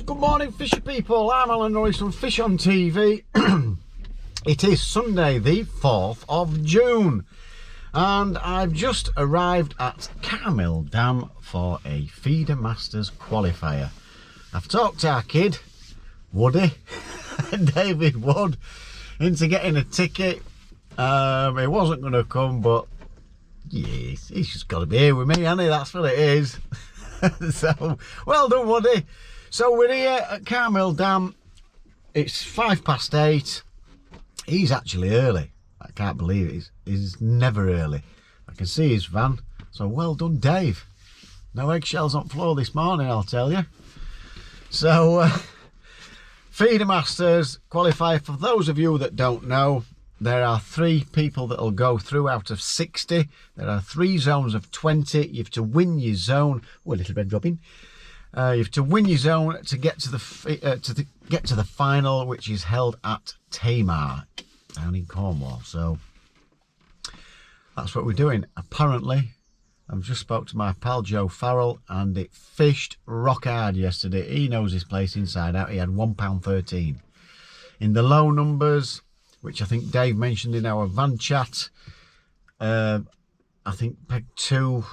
Good morning, fishy people. I'm Alan Norris from FishOn TV. It is Sunday, the 4th of June, and I've just arrived at Carrmill Dam for a Feedermasters qualifier. I've talked our kid, Woody, David Wood, into getting a ticket. He wasn't going to come, but yes, he's just got to be here with me, hasn't he? That's what it is. So, well done, Woody. So we're here at Carrmill Dam. It's 8:05. He's actually early. I can't believe it. He's never early. I can see his van. So well done, Dave. No eggshells on the floor this morning, I'll tell you. So, Feedermasters qualifier. For those of you that don't know, there are 3 people that will go through out of 60. There are 3 zones of 20. You have to win your zone. Oh, a little red robin. You have to win your zone to get to the final, which is held at Tamar down in Cornwall. So that's what we're doing. Apparently, I've just spoke to my pal Joe Farrell, and it fished rock hard yesterday. He knows his place inside out. He had £1.13 in the low numbers, which I think Dave mentioned in our van chat. I think peg 2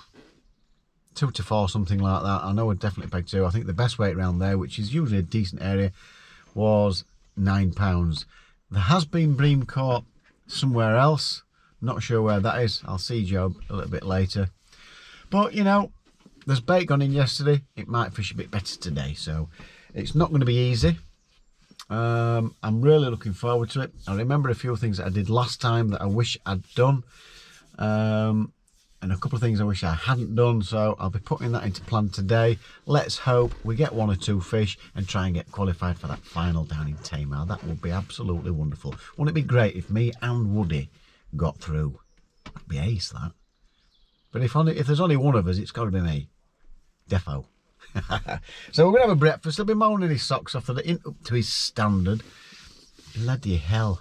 to 4, something like that. I know I definitely pegged 2. I think the best weight around there, which is usually a decent area, was £9. There has been bream caught somewhere else. Not sure where that is. I'll see Joe a little bit later. But, you know, there's bait gone in yesterday. It might fish a bit better today. So it's not going to be easy. I'm really looking forward to it. I remember a few things that I did last time that I wish I'd done. And a couple of things I wish I hadn't done, so I'll be putting that into plan today. Let's hope we get 1 or 2 fish and try and get qualified for that final down in Tamar. That would be absolutely wonderful. Wouldn't it be great if me and Woody got through? That'd be ace, that. But if there's only one of us, it's got to be me. Defo. So we're going to have a breakfast. He'll be moaning his socks off that ain't up to his standard. Bloody hell.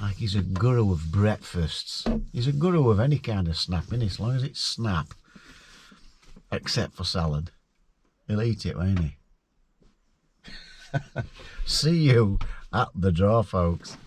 Like he's a guru of breakfasts. He's a guru of any kind of snap, innit? As long as it's snap. Except for salad. He'll eat it, won't he? See you at the draw, folks.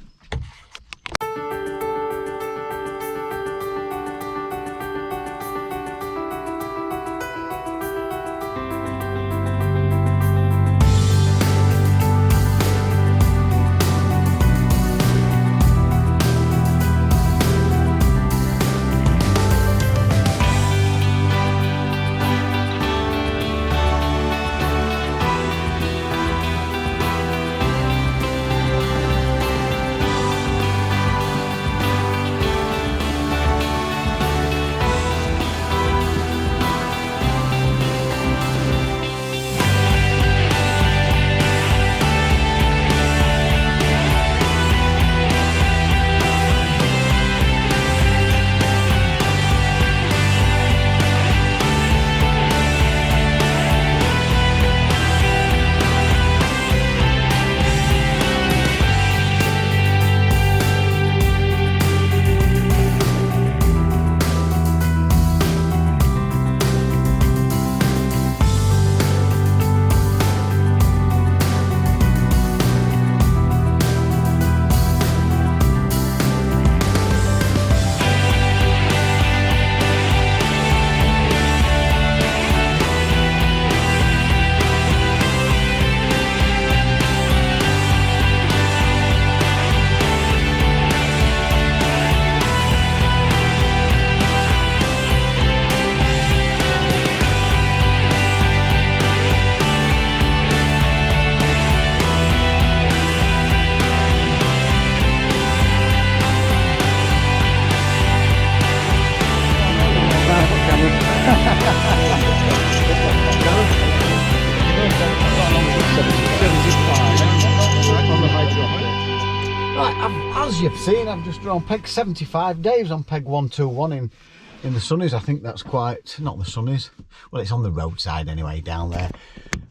As you've seen, I've just drawn peg 75. Dave's on peg 121 in the sunnies. I think that's quite, not the sunnies, well, it's on the roadside anyway down there.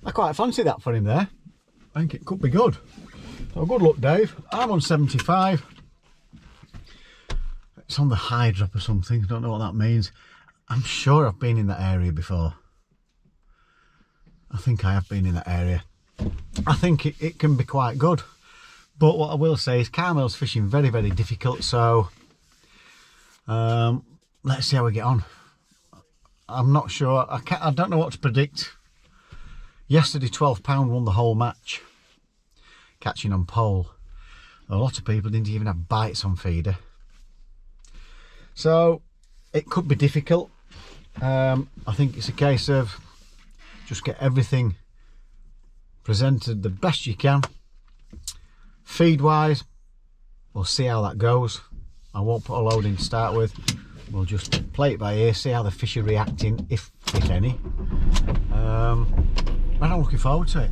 I quite fancy that for him there. I think it could be good. So good luck, Dave. I'm on 75. It's on the high drop or something. I don't know what that means. I'm sure I've been in that area before. I think I have been in that area. I think it can be quite good. But what I will say is Carrmill's fishing very, very difficult, so let's see how we get on. I'm not sure, I don't know what to predict. Yesterday £12 won the whole match, catching on pole. A lot of people didn't even have bites on feeder. So it could be difficult. I think it's a case of just get everything presented the best you can. Feed wise, we'll see how that goes. I won't put a load in to start with. We'll just play it by ear, see how the fish are reacting, if any. But I'm looking forward to it.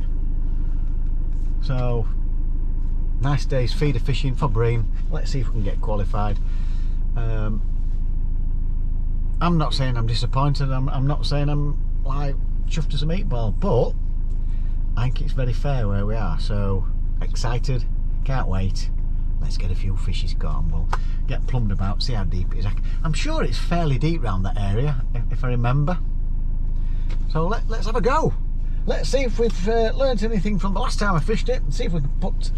So, nice day's feeder fishing for bream. Let's see if we can get qualified. I'm not saying I'm disappointed. I'm not saying I'm like chuffed as a meatball, but I think it's very fair where we are. So excited, can't wait. Let's get a few fishes caught and we'll get plumbed about, see how deep it is. I'm sure it's fairly deep around that area, if I remember. So let's have a go. Let's see if we've learnt anything from the last time I fished it, and see if we can put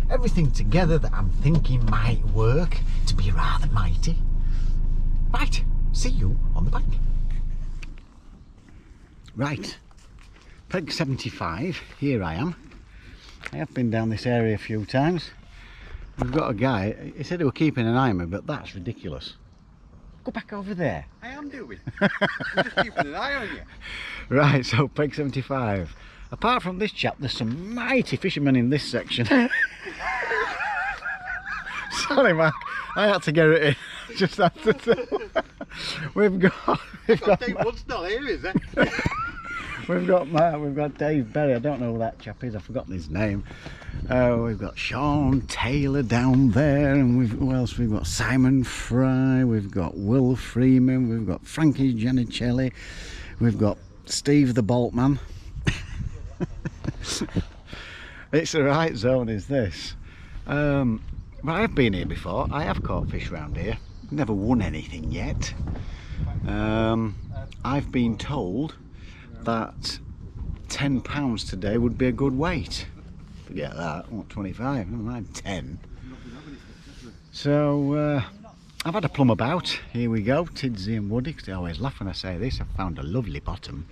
everything together that I'm thinking might work to be rather mighty. Right, see you on the bank. Right, peg 75, here I am. I have been down this area a few times. We've got a guy, he said he was keeping an eye on me, but that's ridiculous. Go back over there. I am doing. I'm just keeping an eye on you. Right, so peg 75. Apart from this chap, there's some mighty fishermen in this section. Sorry, Mark, I had to get it in. Just had to. We've got Dave Wood's not here, is it? We've got Mark, we've got Dave Berry, I don't know who that chap is, I've forgotten his name. We've got Sean Taylor down there, and who else? We've got Simon Fry, we've got Will Freeman, we've got Frankie Giannicelli, we've got Steve the Boltman. It's the right zone, is this. But I have been here before, I have caught fish around here, never won anything yet. I've been told that £10 today would be a good weight. Forget that, I want 25, never mind 10. So I've had a plumb about. Here we go, Tidsy and Woody, because they always laugh when I say this. I've found a lovely bottom.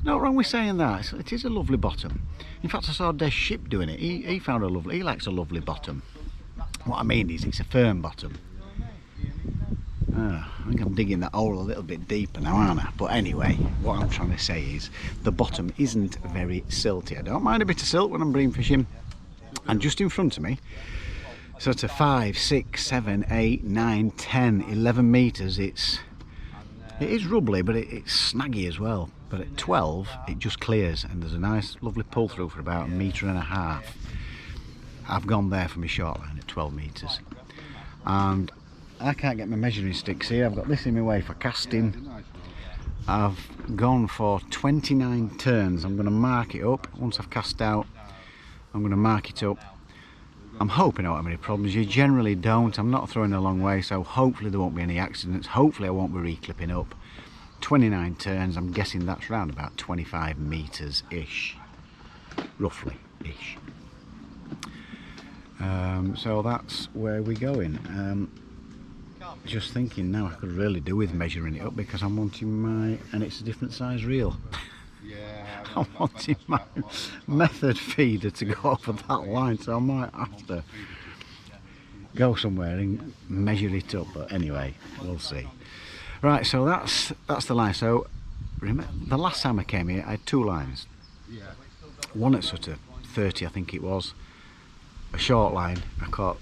Not wrong with saying that, it is a lovely bottom. In fact, I saw Des Ship doing it. He found a lovely, he likes a lovely bottom. What I mean is it's a firm bottom. I think I'm digging that hole a little bit deeper now, aren't I? But anyway, what I'm trying to say is the bottom isn't very silty. I don't mind a bit of silt when I'm bream fishing. And just in front of me, sort of 5, 6, 7, 8, 9, 10, 11 metres, it is rubbly, but it's snaggy as well. But at 12, it just clears, and there's a nice, lovely pull through for about 1.5 metres. I've gone there for my short line at 12 metres. And I can't get my measuring sticks here. I've got this in my way for casting. I've gone for 29 turns. I'm going to mark it up. Once I've cast out, I'm going to mark it up. I'm hoping I won't have any problems. You generally don't. I'm not throwing a long way, so hopefully there won't be any accidents. Hopefully I won't be re-clipping up. 29 turns, I'm guessing that's around about 25 metres-ish. Roughly-ish. So that's where we're going. Just thinking now I could really do with measuring it up, because I'm wanting my, and it's a different size reel. Yeah. I'm wanting my method feeder to go over that line, so I might have to go somewhere and measure it up. But anyway, we'll see. Right, so that's the line. So remember, the last time I came here, I had 2 lines. One at sort of 30, I think it was. A short line. I caught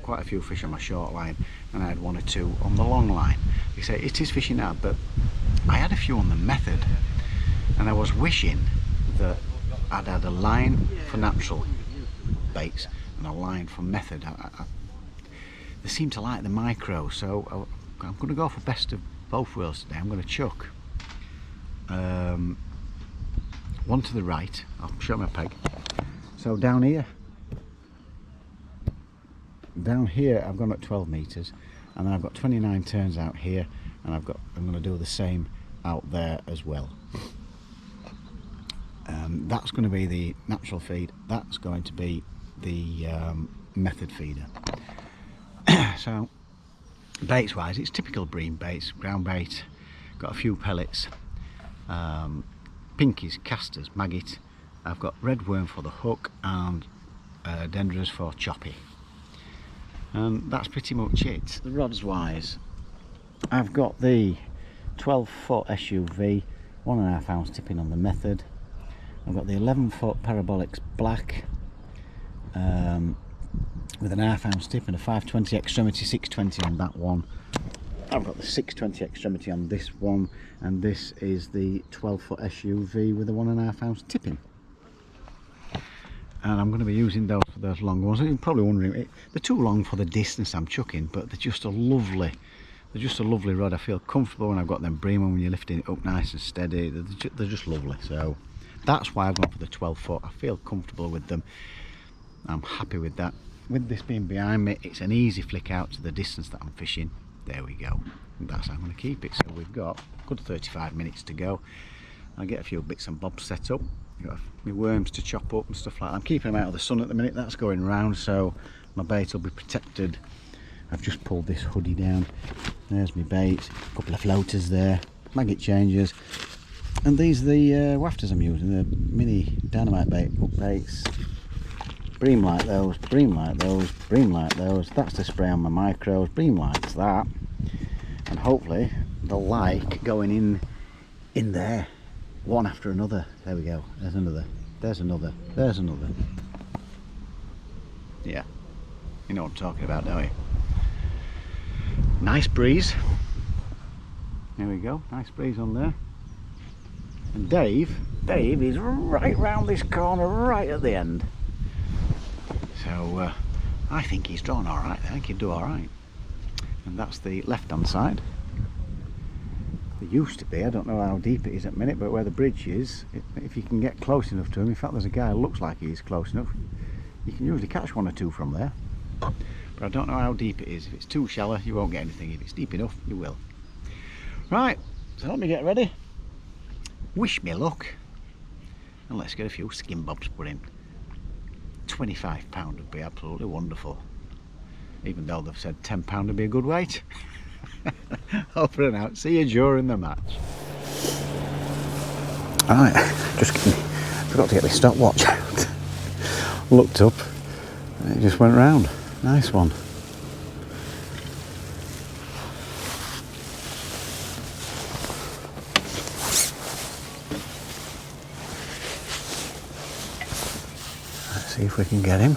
quite a few fish on my short line, and I had 1 or 2 on the long line. You say it is fishing hard, but I had a few on the method, and I was wishing that I'd had a line for natural baits and a line for method. They seem to like the micro, so I'm going to go for best of both worlds today. I'm going to chuck one to the right. I'll show my peg. So down here I've gone at 12 metres, and then I've got 29 turns out here, and I'm going to do the same out there as well. That's going to be the natural feed. That's going to be the method feeder. So baits wise, it's typical bream baits, ground bait, got a few pellets, pinkies, casters, maggot. I've got red worm for the hook and dendrers for choppy, and that's pretty much it. The rods wise, I've got the 12-foot SUV, 1.5 ounce tipping on the method. I've got the 11-foot Parabolics black with an 1/2 ounce tip and a 520 extremity, 620 on that one. I've got the 620 extremity on this one, and this is the 12-foot SUV with a 1.5 ounce tipping. And I'm going to be using those for those long ones. You're probably wondering, they're too long for the distance I'm chucking, but they're just a lovely rod. I feel comfortable when I've got them bream on, when you're lifting it up nice and steady. They're just lovely. So that's why I've gone for the 12-foot. I feel comfortable with them. I'm happy with that. With this being behind me, it's an easy flick out to the distance that I'm fishing. There we go. And that's how I'm going to keep it. So we've got a good 35 minutes to go. I'll get a few bits and bobs set up. Got my worms to chop up and stuff like that. I'm keeping them out of the sun at the minute. That's going round, so my bait will be protected. I've just pulled this hoodie down. There's my bait. A couple of floaters there. Maggot changers. And these are the wafters I'm using. The mini dynamite bait hook baits. Bream like those, bream like those, bream like those. That's the spray on my micros. Bream likes that. And hopefully they'll like going in there. One after another. There we go. There's another. There's another. There's another. Yeah. You know what I'm talking about, don't you? Nice breeze. There we go. Nice breeze on there. And Dave is right round this corner, right at the end. So I think he's drawn all right. I think he'll do all right. And that's the left-hand side. There used to be, I don't know how deep it is at the minute, but where the bridge is, if you can get close enough to him, in fact there's a guy who looks like he's close enough, you can usually catch 1 or 2 from there. But I don't know how deep it is. If it's too shallow, you won't get anything. If it's deep enough, you will. Right, so let me get ready. Wish me luck. And let's get a few skin bobs put in. £25 would be absolutely wonderful. Even though they've said £10 would be a good weight. Over and out. See you during the match. Alright, just forgot to get my stopwatch out. Looked up and it just went round. Nice one. Let's see if we can get him.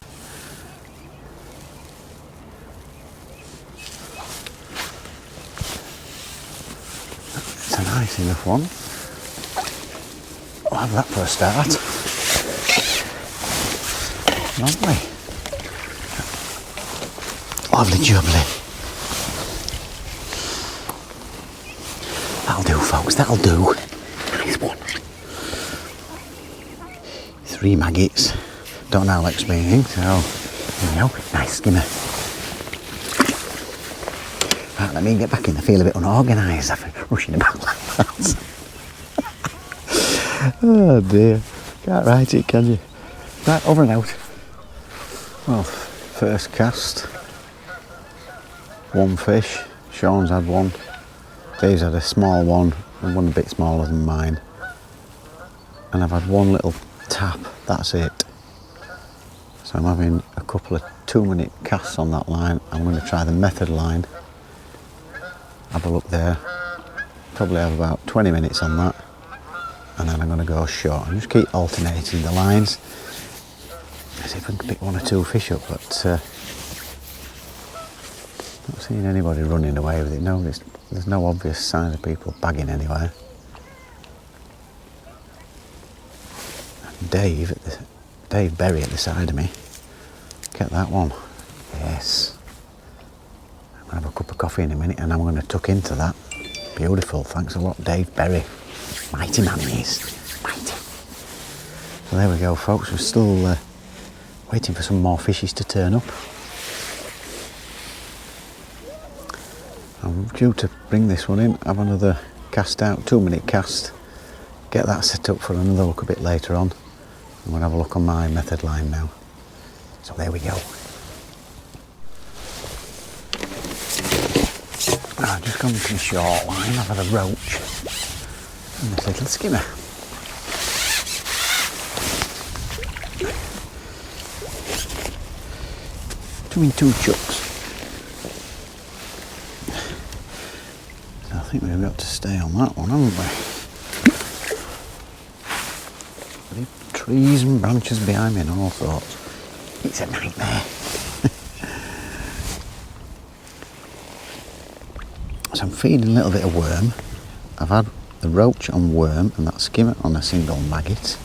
It's a nice enough one. I'll have that for a start. Lovely. Lovely jubbly. That'll do, folks, that'll do. Nice one. 3 maggots. Don't know how explaining, so there we go. Nice skimmer. Right, let me get back in. I feel a bit unorganised after rushing about like that. Oh dear. Can't write it, can you? Right, over and out. Well, first cast. 1 fish. Sean's had 1. Dave's had a small one, and one a bit smaller than mine. And I've had 1 little tap. That's it. So I'm having a couple of 2-minute casts on that line. I'm going to try the method line. Have a look there. Probably have about 20 minutes on that. And then I'm going to go short and just keep alternating the lines. See if I can pick 1 or 2 fish up, but not seeing anybody running away with it. No, there's no obvious sign of people bagging anywhere. And Dave Berry at the side of me. Get that one. Yes. I'm going to have a cup of coffee in a minute and I'm going to tuck into that. Beautiful. Thanks a lot, Dave Berry. Mighty man he is. Mighty. So there we go, folks. We're still waiting for some more fishies to turn up. I'm due to bring this one in, have another cast out, 2-minute cast, get that set up for another look a bit later on. I'm going to have a look on my method line now. So there we go. I've just gone to the short line. I've had a roach and this little skimmer. Between two chucks. I think we've got to stay on that one, haven't we? Trees and branches behind me and all sorts. It's a nightmare. So I'm feeding a little bit of worm. I've had the roach on worm and that skimmer on a single maggot.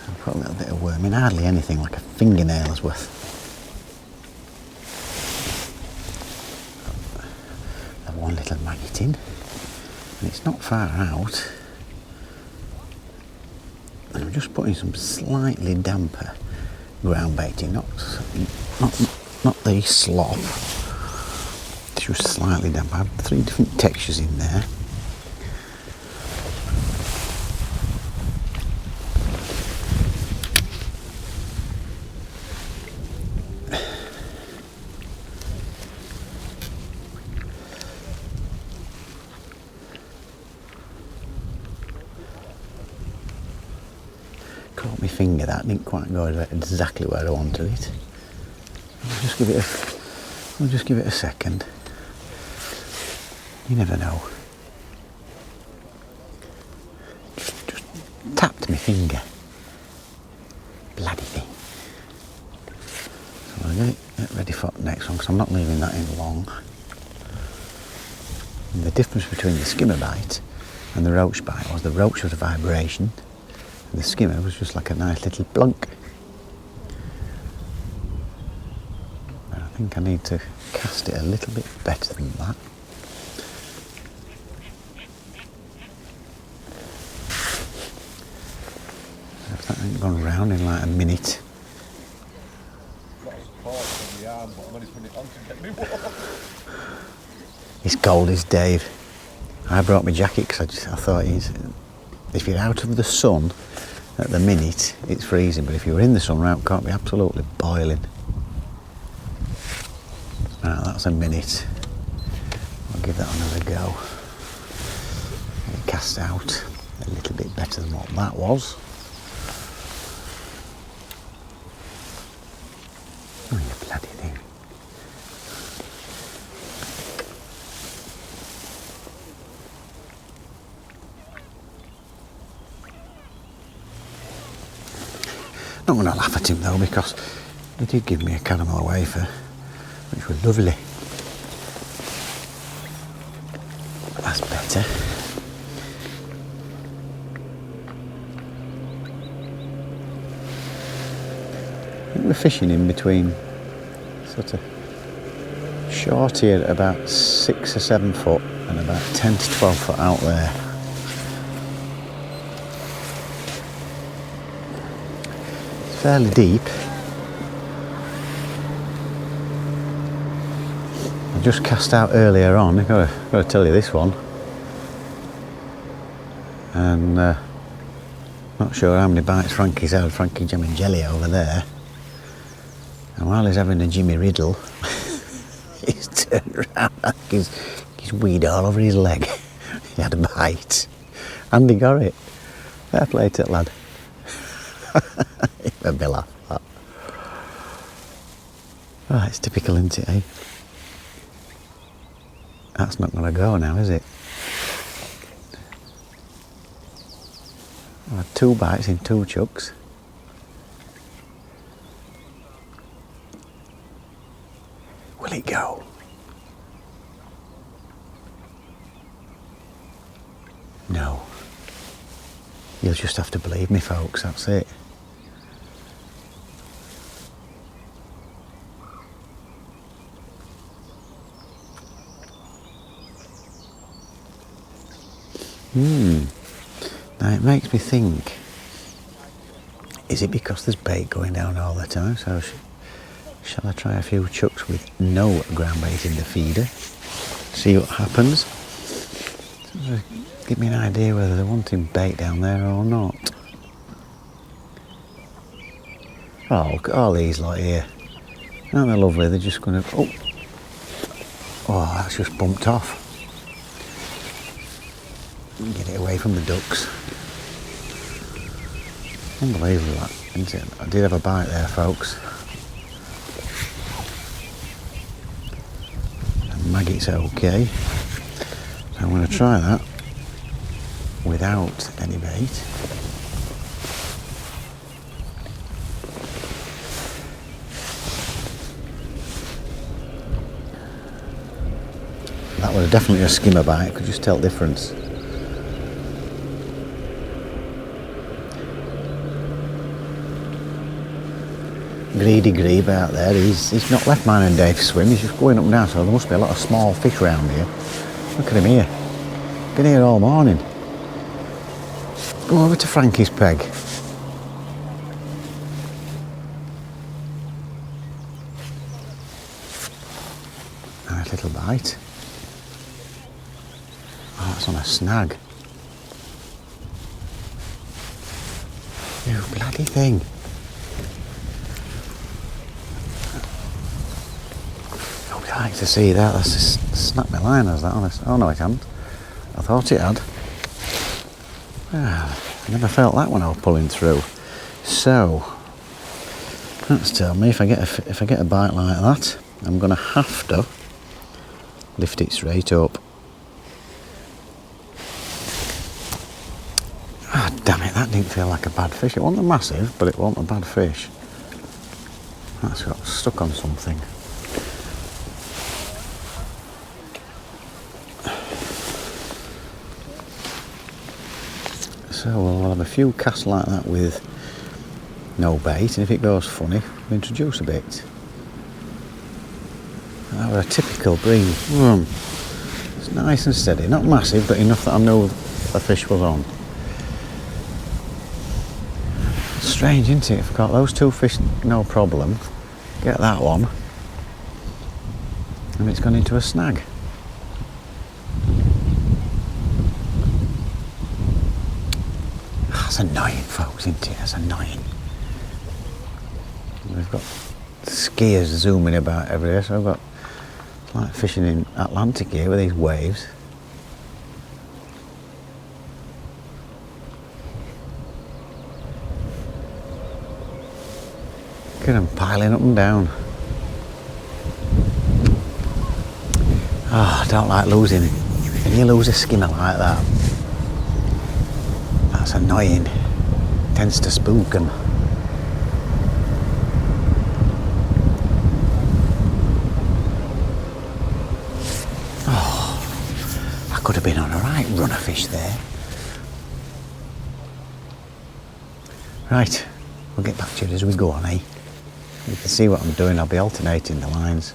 I've put a little bit of worm in, hardly anything, like a fingernail's worth. I've one little maggot in, and it's not far out. And I'm just putting some slightly damper ground baiting, not the slop. It's just slightly damp. I have 3 different textures in there. Caught my finger, that didn't quite go exactly where I wanted it. I'll just give it a second. You never know. Just tapped my finger. Bloody thing. So I'll get it ready for the next one because I'm not leaving that in long. And the difference between the skimmer bite and the roach bite was the roach was a vibration and the skimmer was just like a nice little plunk. And I think I need to cast it a little bit better than that. If that ain't gone round in like a minute. It's cold as Dave. I brought my jacket because I thought if you're out of the sun at the minute, it's freezing, but if you're in the sun round, it can't be absolutely boiling. Right, that's a minute. I'll give that another go. It cast out a little bit better than what that was. Oh, you bloody thing. Not going to laugh at him though, because he did give me a Carrmill wafer, which was lovely. That's better. I think we're fishing in between sort of short here at about 6 or 7 foot and about 10 to 12 foot out there. It's fairly deep. I just cast out earlier on, I've got to tell you this one. And not sure how many bites Frankie's had, Frankie Jam and Jelly over there. And while he's having a Jimmy Riddle, he's turned around, he's weed all over his leg. He had a bite. And he got it. Fair play to it, lad. It made me laugh, that. Right, it's typical, isn't it, eh? That's not going to go now, is it? I had 2 bites in 2 chucks. Will it go? No. You'll just have to believe me, folks, that's it. Now it makes me think, is it because there's bait going down all the time? So shall I try a few chucks with no ground bait in the feeder? See what happens. give me an idea whether they're wanting bait down there or not. Oh, look at all these lot here. Aren't they lovely? They're just going to... Oh, that's just bumped off. Get it away from the ducks. Unbelievable that, isn't it? I did have a bite there, folks. And Maggie's okay. So I'm going to try that without any bait. That was definitely a skimmer bite, I could just tell the difference. Greedy Grebe out there, he's not left mine and Dave swim, he's just going up now, so there must be a lot of small fish around here. Look at him here. Been here all morning. Go over to Frankie's peg. Nice little bite. Oh, that's on a snag. You bloody thing. I like to see that. That's just snapped my line, has that? Honest? Oh no, it hadn't. I thought it had. Ah, I never felt that when I was pulling through. So that's telling me if I get a bite like that, I'm going to have to lift it straight up. Ah, damn it! That didn't feel like a bad fish. It wasn't massive, but it wasn't a bad fish. That's got stuck on something. So we'll have a few casts like that with no bait, and if it goes funny, we'll introduce a bit. That was a typical bream. It's nice and steady, not massive, but enough that I know the fish was on. Strange, isn't it? If I've got those two fish, no problem. Get that one, and it's gone into a snag. That's annoying, folks, isn't it? That's annoying. We've got skiers zooming about everywhere, so I've got it's like fishing in Atlantic here with these waves. Look at them piling up and down. Oh, I don't like losing it. When you lose a skimmer like that, that's annoying. Tends to spook them. Oh, I could have been on a right run of fish there. Right, we'll get back to it as we go on, eh? You can see what I'm doing. I'll be alternating the lines.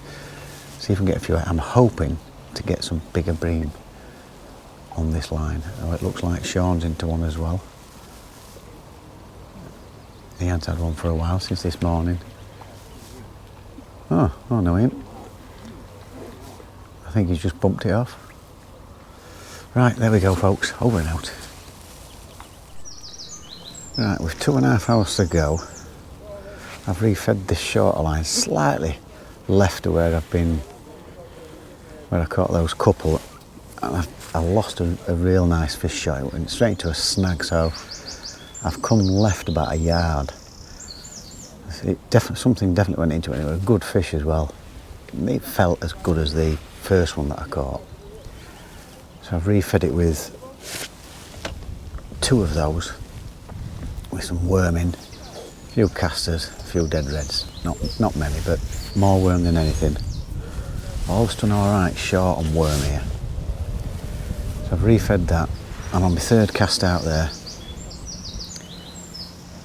See if we can get a few. I'm hoping to get some bigger bream on this line. Oh, it looks like Sean's into one as well. He hasn't had one for a while, since this morning. Oh no, he ain't. I think he's just bumped it off. Right, there we go, folks. Over and out. Right, with 2.5 hours to go, I've refed this shorter line slightly left of where I've been, where I caught those couple. And I lost a real nice fish shot. It went straight to a snag, so I've come left about a yard. Something definitely went into it. It was a good fish as well. It felt as good as the first one that I caught. So I've refed it with 2 of those, with some worm in, a few casters, a few dead reds. Not many, but more worm than anything. All's done all right, short on worm here. So I've refed that. I'm on my 3rd cast out there.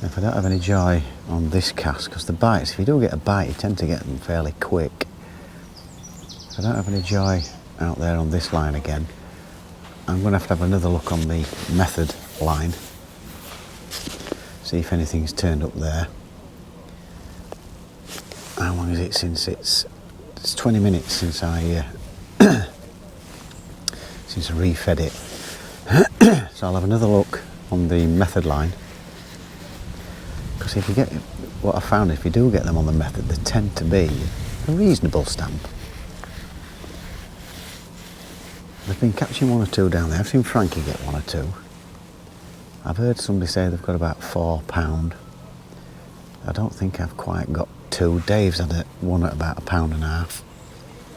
If I don't have any joy on this cast, because the bites, if you do get a bite, you tend to get them fairly quick. If I don't have any joy out there on this line again, I'm going to have another look on the method line. See if anything's turned up there. How long is it since it's 20 minutes since I since I refed it. So I'll have another look on the method line, because if you get, what I found, if you do get them on the method, they tend to be a reasonable stamp. They've been catching one or two down there. I've seen Frankie get one or two. I've heard somebody say they've got about £4. I don't think I've quite got 2. Dave's had one at about £1.50.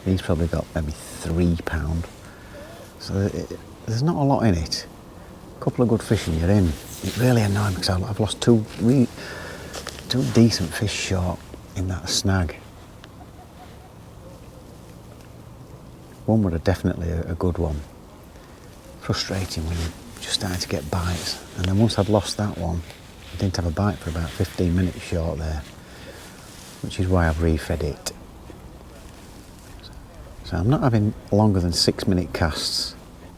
He's probably got maybe £3. So there's not a lot in it. A couple of good fish and you're in. It really annoyed me because I've lost two decent fish short in that snag. One was definitely a good one. Frustrating when you're just starting to get bites. And then once I'd lost that one, I didn't have a bite for about 15 minutes short there, which is why I've refed it. So I'm not having longer than 6-minute casts,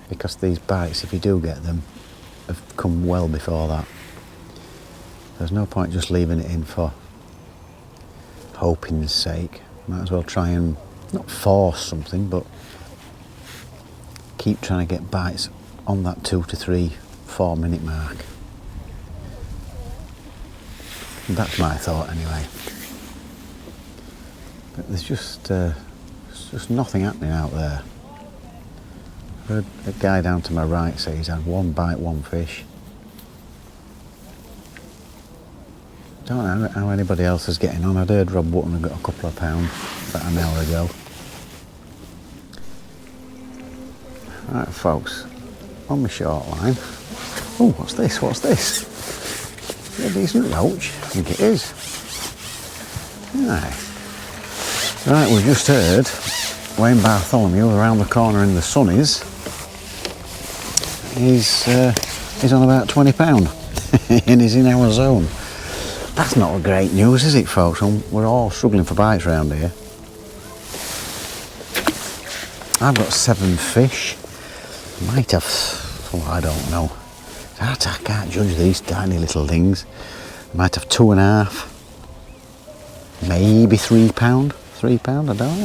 because these bites, if you do get them, have come well before that. There's no point just leaving it in for hoping's sake. Might as well try and not force something, but keep trying to get bites on that 2 to 3, 4 minute mark. That's my thought anyway. But there's just nothing happening out there. I heard a guy down to my right say he's had 1 bite, 1 fish. Don't know how anybody else is getting on. I'd heard Rob Wotton had got a couple of pounds about an hour ago. Right, folks, on my short line. Oh, what's this? What's this? Is it a decent roach? I think it is. Right, we just heard Wayne Bartholomew around the corner in the Sunnies. He's on about £20 and he's in our zone. That's not great news, is it, folks? We're all struggling for bites around here. I've got 7 fish. Might have, oh, I don't know. I can't judge these tiny little things. Might have 2.5, maybe £3. £3, I don't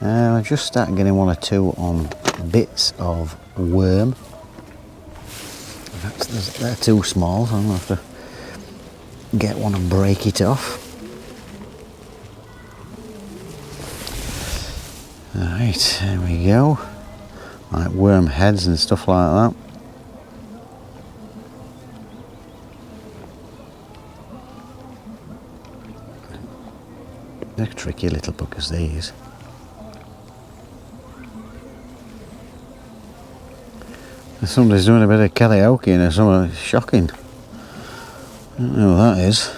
know. I've just started getting 1 or 2 on bits of worm. They're too small, so I'm going to have to get one and break it off. Right, there we go. Like worm heads and stuff like that. They're tricky little buggers, these. Somebody's doing a bit of karaoke and something shocking. I don't know what that is.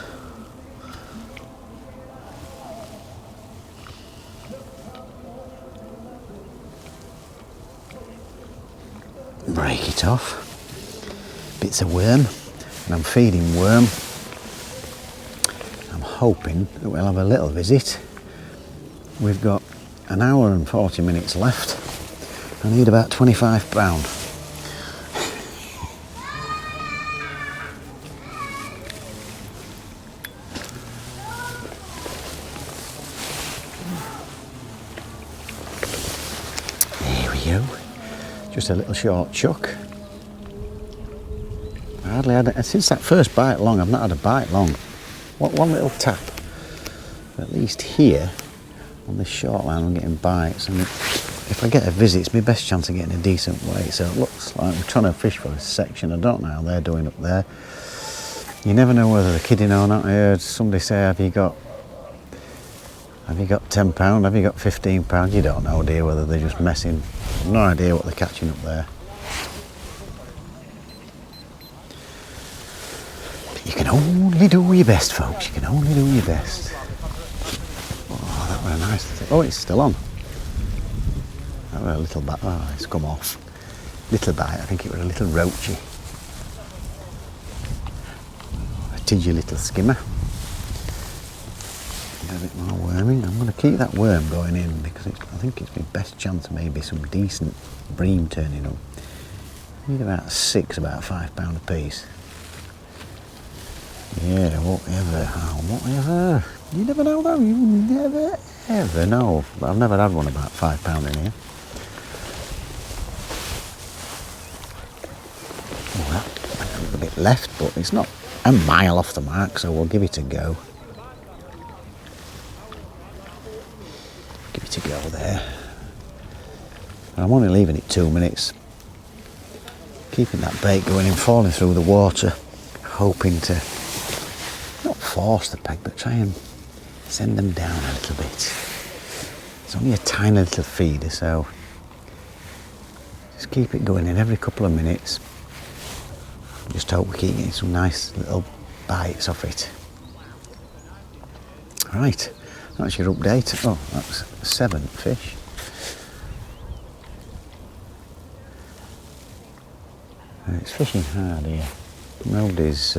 Break it off. Bits of worm, and I'm feeding worm. I'm hoping that we'll have a little visit. We've got an hour and 40 minutes left. I need about £25. There we go. Just a little short chuck. I hardly had it since that first bite long. I've not had a bite long. One little tap. But at least here on this short line, I'm getting bites, and if I get a visit, it's my best chance of getting a decent weight. So it looks like we're trying to fish for this section. I don't know how they're doing up there. You never know whether they're kidding or not. I heard somebody say, have you got £10? Have you got £15? You don't know, dear, whether they're just messing. I've no idea what they're catching up there. But you can only do your best, folks. You can only do your best. Oh, that was a nice thing. Oh, it's still on. That was a little bite. Oh, it's come off. Little bite. I think it was a little roachy. A tidgy little skimmer. A bit more worming. I'm going to keep that worm going in because I think it's my best chance of maybe some decent bream turning up. I need about 6, about £5 a piece. Yeah, whatever. You never know though, you never ever know. But I've never had one about £5 in here. bit left, but it's not a mile off the mark, so we'll give it a go. Give it a go there. I'm only leaving it 2 minutes. Keeping that bait going and falling through the water, hoping to not force the peg, but try and send them down a little bit. It's only a tiny little feeder, so just keep it going in every couple of minutes. Just hope we keep getting some nice little bites off it. Right, that's your update. Oh, that's 7 fish. It's fishing hard here. Nobody's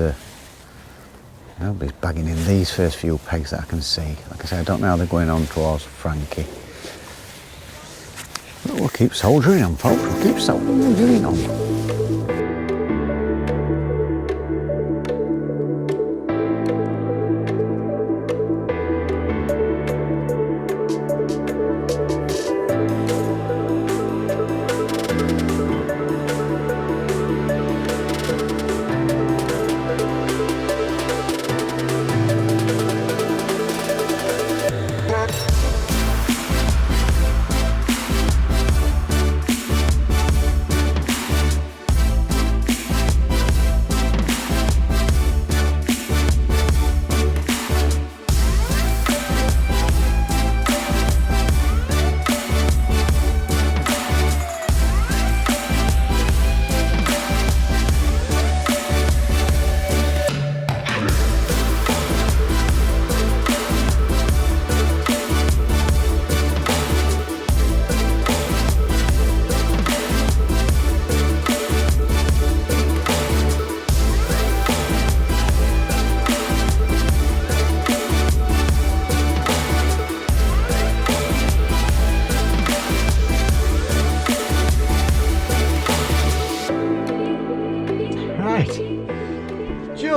bagging in these first few pegs that I can see. Like I say, I don't know how they're going on towards Frankie. But we'll keep soldiering on, folks. We'll keep soldiering on.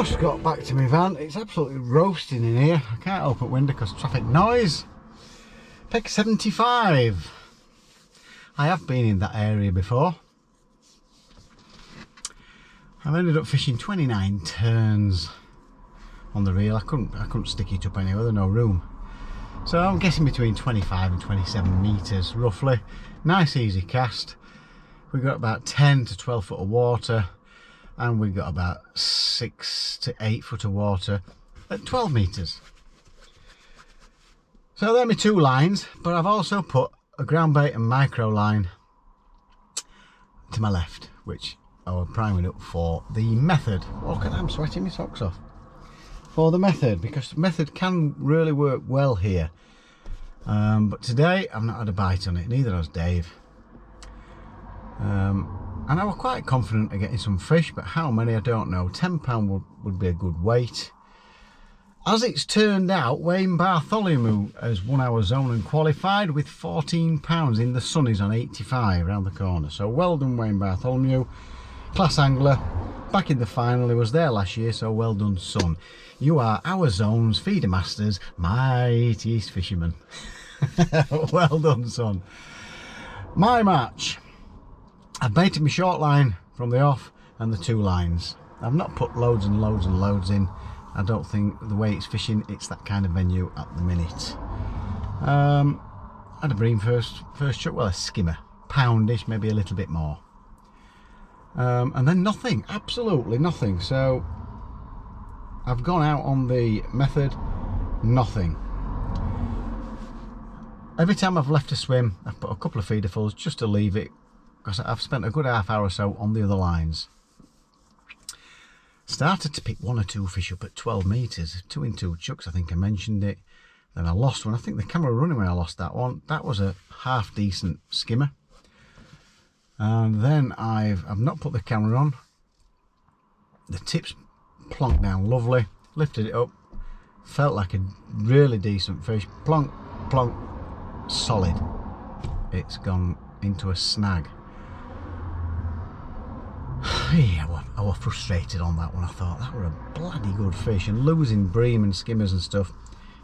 Just got back to my van. It's absolutely roasting in here. I can't open window because traffic noise. Peg 75. I have been in that area before. I've ended up fishing 29 turns on the reel. I couldn't stick it up anywhere, there's no room. So I'm guessing between 25 and 27 metres roughly. Nice easy cast. We got about 10 to 12 foot of water, and we got about 6 to 8 foot of water at 12 metres. So they're my 2 lines, but I've also put a ground bait and micro line to my left, which I was priming up for the method. Look at that, I'm sweating my socks off. For the method, because the method can really work well here. But today I've not had a bite on it, neither has Dave. And I was quite confident of getting some fish, but how many I don't know. £10 would be a good weight. As it's turned out, Wayne Bartholomew has won our zone and qualified with £14 in the Sunnies on 85 around the corner. So well done, Wayne Bartholomew. Class angler, back in the final. He was there last year, so well done, son. You are our zone's Feedermasters mightiest fisherman. Well done, son. My match. I've baited my short line from the off and the 2 lines. I've not put loads and loads and loads in. I don't think the way it's fishing, it's that kind of venue at the minute. Had a bream first chuck, well, a skimmer, poundish, maybe a little bit more. And then nothing, absolutely nothing. So I've gone out on the method, nothing. Every time I've left a swim, I've put a couple of feederfuls just to leave it, because I've spent a good half hour or so on the other lines. Started to pick 1 or 2 fish up at 12 metres, 2 in 2 chucks, I think I mentioned it. Then I lost one. I think the camera was running when I lost that one. That was a half decent skimmer. And then I've not put the camera on. The tips plonked down lovely, lifted it up, felt like a really decent fish. Plonk, plonk, solid. It's gone into a snag. Yeah, I was frustrated on that one. I thought that were a bloody good fish, and losing bream and skimmers and stuff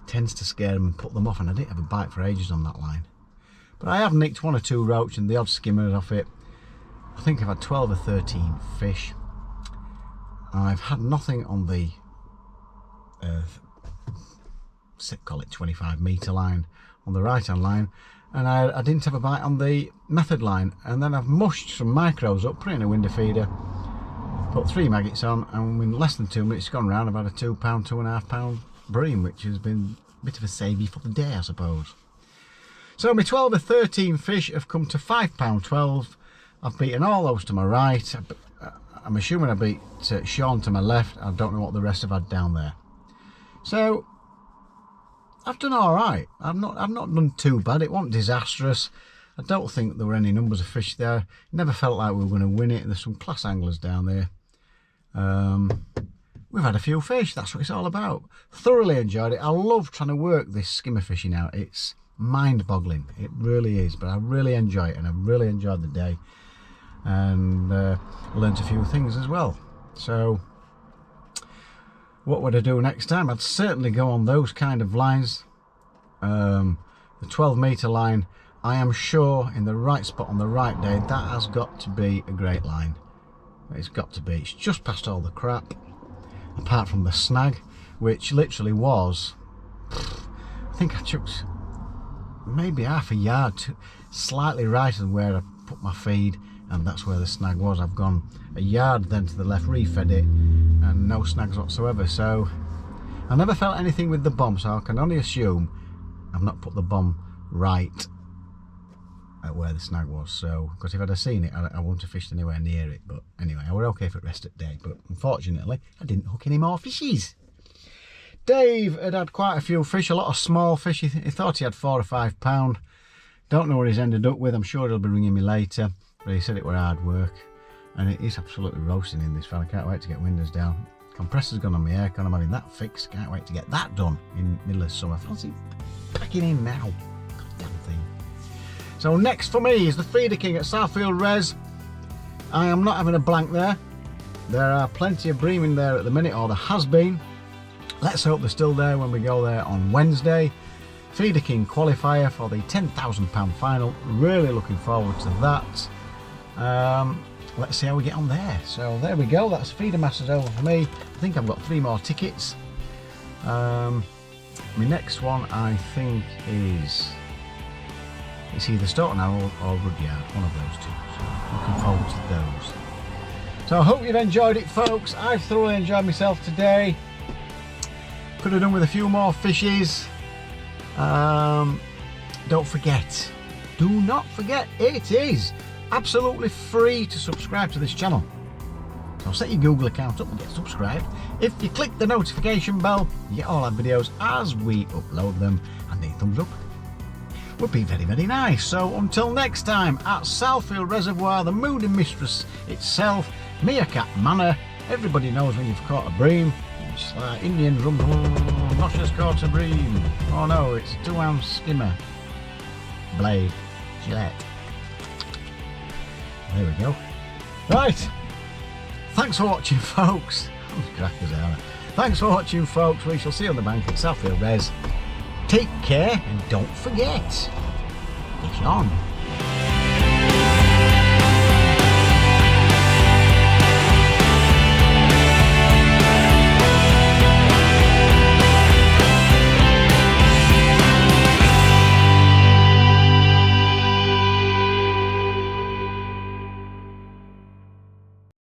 tends to scare them and put them off, and I didn't have a bite for ages on that line. But I have nicked 1 or 2 roach and the odd skimmer off it. I think I've had 12 or 13 fish. I've had nothing on the call it 25 metre line on the right hand line, and I didn't have a bite on the method line, and then I've mushed some micros up, put it in a window feeder, put 3 maggots on, and in less than 2 minutes gone round I've had a £2, £2.5 bream, which has been a bit of a savey for the day, I suppose. So my 12 or 13 fish have come to £5.12. I've beaten all those to my right. I'm assuming I beat Sean to my left. I don't know what the rest have had down there. So I've done all right. I've not done too bad. It wasn't disastrous. I don't think there were any numbers of fish there. It never felt like we were going to win it. There's some class anglers down there. We've had a few fish. That's what it's all about. Thoroughly enjoyed it. I love trying to work this skimmer fishing out. It's mind-boggling. It really is. But I really enjoy it, and I really enjoyed the day, and learnt a few things as well. So what would I do next time? I'd certainly go on those kind of lines. The 12 metre line, I am sure in the right spot on the right day, that has got to be a great line. It's got to be. It's just past all the crap, apart from the snag, which literally was, I think I chucked maybe half a yard slightly right of where I put my feed, and that's where the snag was. I've gone a yard then to the left, refed it, and no snags whatsoever. So I never felt anything with the bomb, so I can only assume I've not put the bomb right at where the snag was. So, because if I'd have seen it, I wouldn't have fished anywhere near it. But anyway, I were okay for the rest of the day, but unfortunately I didn't hook any more fishies. Dave had quite a few fish, a lot of small fish. He thought he had £4 or £5. Don't know what he's ended up with. I'm sure he'll be ringing me later, but he said it were hard work, and it is absolutely roasting in this fan. I can't wait to get windows down. Compressor's gone on my aircon. I'm having that fixed. Can't wait to get that done in the middle of summer. Fancy packing in now. Goddamn thing. So next for me is the Feeder King at Southfield Res. I am not having a blank there. There are plenty of bream in there at the minute, or there has been. Let's hope they're still there when we go there on Wednesday. Feeder King qualifier for the £10,000 final. Really looking forward to that. Let's see how we get on there. So there we go. That's Feedermasters over for me. I think I've got 3 more tickets. My next one, I think, is it's either Stoughton Owl or Rudyard. One of those two. So looking forward to those. So I hope you've enjoyed it, folks. I've thoroughly enjoyed myself today. Could have done with a few more fishes. Don't forget, do not forget, it is absolutely free to subscribe to this channel. So set your Google account up and get subscribed. If you click the notification bell, you get all our videos as we upload them, and the thumbs up would be very, very nice. So until next time, at Southfield Reservoir, the Moody Mistress itself, Meerkat Manor, everybody knows when you've caught a bream. It's like Indian drum, not just caught a bream. Oh no, it's a 2-ounce skimmer blade, Gillette. There we go. Right, thanks for watching, folks. Crackers out. Thanks for watching, folks. We shall see you on the bank at Southfield Res. Take care, and don't forget, fish on.